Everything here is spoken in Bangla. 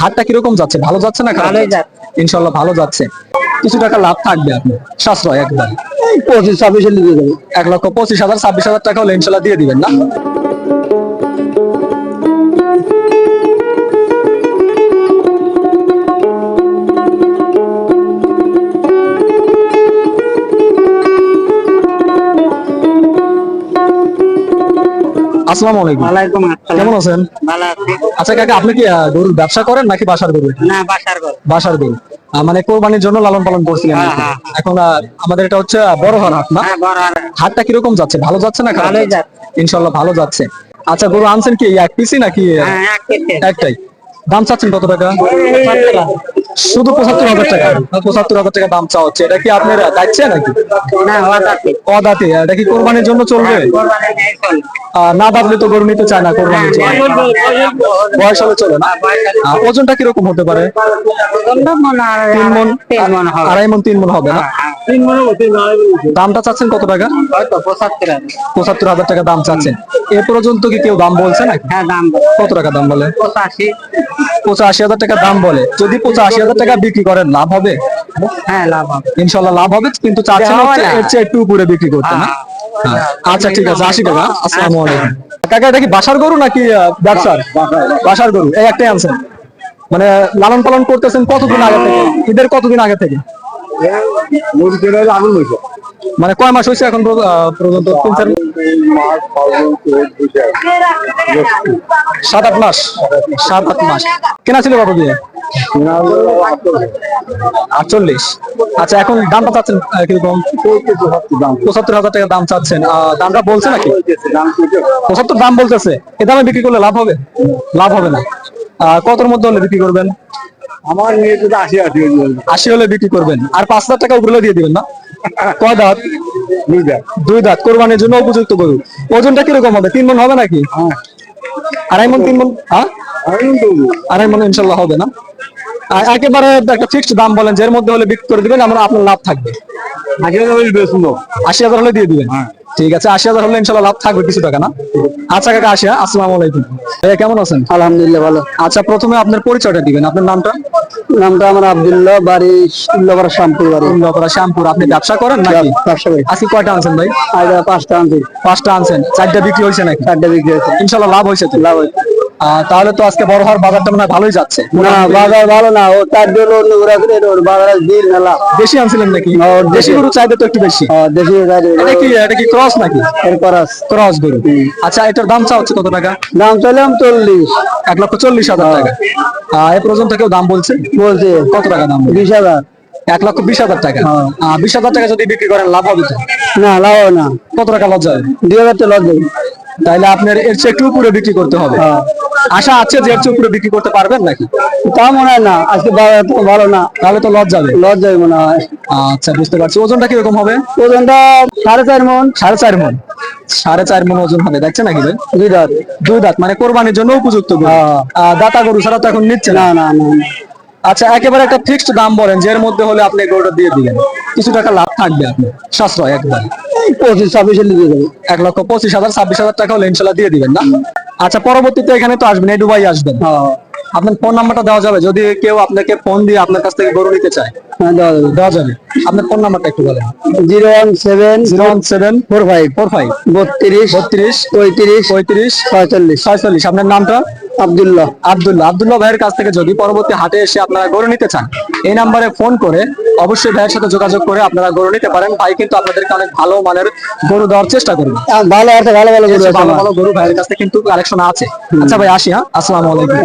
হাটটা কিরকম যাচ্ছে? ভালো যাচ্ছে না খারাপ ভালোই যাচ্ছে? ইনশাল্লাহ ভালো যাচ্ছে। কিছু টাকা লাভ থাকবে আপনার, সাশ্রয় একদম। 25-26 দিয়ে দেবো। 1,25,000 26,000 টাকা হলে ইনশাল্লাহ দিয়ে দিবেন না? আসসালামু আলাইকুম। ওয়ালাইকুম আসসালাম। কেমন আছেন? ভালো আছি। আচ্ছা কাকা, আপনি কি গরুর ব্যবসা করেন নাকি বাসার গরু? না, বাসার ঘর। বাসার গরু। মানে কোরবানির জন্য লালন পালন করছিলেন হ্যাঁ, নাকি? হ্যাঁ। এখন আমাদের এটা হচ্ছে বড় হাট না? হ্যাঁ, বড় আর হাটটা কিরকম যাচ্ছে? ভালো যাচ্ছে না খারাপ ভালোই যাচ্ছে? ইনশাল্লাহ ভালো যাচ্ছে। আচ্ছা, গরু আনছেন কি এক পিসি নাকি হ্যাঁ, এক কেটে। একটাই? দাম চাচ্ছেন কত টাকা? 75,000 শুধু 75,000 টাকা? 75,000 টাকা দাম চা হচ্ছে। এটা কি আপনার দায়িত্ব নাকি? না, ওয়াদাতে। অদাতে? এটা কি কোরবানির জন্য চলবে? কোরবানি নেই চলে। না দাঁড়লে তো গরু নিতে চায় না কোরবানির জন্য। বয়স হলে চলে না? ওজনটা কিরকম হতে পারে? মনে হয় 3 মন? 3 মন হবে। 2.5 মন 3 মন হবে না? 3 মন হবে। দামটা চাচ্ছেন কত টাকা? হয়তো 75,000। 75,000 টাকা দাম চাচ্ছেন। এ পর্যন্ত কি কেউ দাম বলছে নাকি? হ্যাঁ, দাম কত টাকা দাম বলে? 85। 85,000 টাকা দাম বলে। যদি 85,000 টাকা বিক্রি করেন লাভ হবে? হ্যাঁ, লাভ হবে। ইনশাল্লাহ লাভ হবে, কিন্তু চাচ্ছেন হচ্ছে এর চেয়ে একটু উপরে বিক্রি করতে না? হ্যাঁ। আচ্ছা ঠিক আছে, আসি কাকা। আসসালামু আলাইকুম। কাকা, এটা কি বাসার গরু নাকি ব্যবসার? বাসার গরু। এই একটাই আনছেন? মানে লালন পালন করতেছেন কতদিন আগে থেকে? ঈদের কতদিন আগে থেকে? মানে কয় মাস হয়েছে এখন পর্যন্ত? 7-8 মাস। 7-8 মাস। কেনা ছিল কত দিয়ে? 48। আচ্ছা, এখন দামটা চাচ্ছেন কিরকম? 75,000 টাকা দাম চাচ্ছেন। দামটা বলছে নাকি? 75 দাম বলতেছে। এ দামে বিক্রি করলে লাভ হবে? লাভ হবে না। কতর মধ্যে হলে বিক্রি করবেন? আমার নিয়ে তো 80 হলে বিক্রি করবেন। আর 5,000 টাকা উপরে দিয়ে দিবেন না? কয় দাঁত? 2 দাঁত। কোরবানির জন্য উপযুক্ত গরু। ওজনটা কিরকম হবে? 3 মন হবে নাকি? 2.5 মন 3 মন? হ্যাঁ, 2.5 মন ইনশাল্লাহ হবে না? একেবারে একটা ফিক্সড দাম বলেন, যের মধ্যে হলে বিক্রি করে দিবেন, আপনার লাভ থাকবে। 80,000 হলে দিয়ে দিবেন। ঠিক আছে, 80,000 হলে ইনশাল্লাহ লাভ থাকবে কিছু টাকা না? আচ্ছা কাকা, আসি। আসসালামু আলাইকুম। কেমন আছেন? আলহামদুলিল্লাহ ভালো। আচ্ছা, প্রথমে আপনার পরিচয়টা দিবেন, আপনার নামটা। নামটা আমার আব্দুল্লাহ, বাড়ি উল্লাপাড়া, শ্যামপুর বাড়ি। উল্লাপাড়া, শ্যামপুর। আপনি ব্যবসা করেন নাকি? ব্যবসা করি। আজকে কয়টা আনছেন ভাই? 5টা আনছি। 5টা আনছেন। 4টা বিক্রি হয়েছে নাকি? 4টা বিক্রি হয়েছে। ইনশাল্লাহ লাভ হয়েছে তো? লাভ হয়েছে। তাহলে তো আজকে বড় হওয়ার বাজারটা মনে হয় ভালোই যাচ্ছে। না, বাজার ভালো না। ও 4 দিন অন্য ঘুরে ফিরে ওর বাজার দিন মেলা। বেশি আনছিলেন নাকি? দেশি গরু চাইতে তো একটু বেশি। দেশি এটা কি ক্রস নাকি? ক্রস গরু। আচ্ছা, এটার দাম চা হচ্ছে কত টাকা? দাম চাইলাম 40। 1,40,000 টাকা। এ পর্যন্ত কেউ দাম বলছে? বলছে কত টাকা দাম? 20,000। 1,20,000 টাকা। 20,000 টাকা যদি বিক্রি করেন লাভ হবে তো? না, লাভ হবে না। কত টাকা লস যাবে? 2,000 তো লস যাবে। তাইলে আপনার এর চেয়ে একটু উপরে বিক্রি করতে হবে। আশা আছে যে এর চেয়ে উপরে বিক্রি করতে পারবেন নাকি? তা মনে হয় না, আজকে বাজার তো ভালো না। তাহলে তো লস যাবে। লস যাবে মনে হয়। আচ্ছা, বুঝতে পারছি। ওজনটা কিরকম হবে? ওজনটা 4.5 মন। 4.5 মন। 4.5 মন ওজন হবে। দেখছেন নাকি ভাই? 2 দাঁত। 2 দাঁত, মানে কোরবানির জন্য উপযুক্ত গরু। দাতা গরু ছাড়া তো এখন নিচ্ছে না। না, না, না। আচ্ছা, একেবারে একটা ফিক্সড দাম বলেন, যের মধ্যে হলে আপনি গরুটা দিয়ে দিবেন, কিছু টাকা লাভ থাকবে আপনার, সাশ্রয় একদম। 25-26 দিয়ে দেবো। 1,25,000 26,000 টাকা হলে ইনশাল্লাহ দিয়ে দিবেন না? আচ্ছা, পরবর্তীতে এখানে তো আসবেন, এই দুবাই আসবেন। আপনার ফোন নাম্বারটা দেওয়া যাবে যদি কেউ আপনাকে ফোন দিয়ে আপনার কাছ থেকে গরু নিতে চায়? হ্যাঁ, দেওয়া যাবে। আপনার ফোন নাম্বারটা একটু বলেন। 01745 45 32 32 35 35 46 46। আপনার নামটা? আব্দুল্লাহ। আব্দুল্লাহ ভাইয়ের কাছ থেকে যদি পরবর্তী হাটে এসে আপনারা গরু নিতে চান, এই নাম্বারে ফোন করে অবশ্যই ভাইয়ের সাথে যোগাযোগ করে আপনারা গরু নিতে পারেন। ভাই কিন্তু আপনাদেরকে অনেক ভালো মানের গরু দেওয়ার চেষ্টা করবে। ভালো আছে, ভালো ভালো গরু আছে। ভালো ভালো গরু ভাইয়ের কাছে কিন্তু কালেকশন আছে। আচ্ছা ভাই, আসি। আসসালামু আলাইকুম।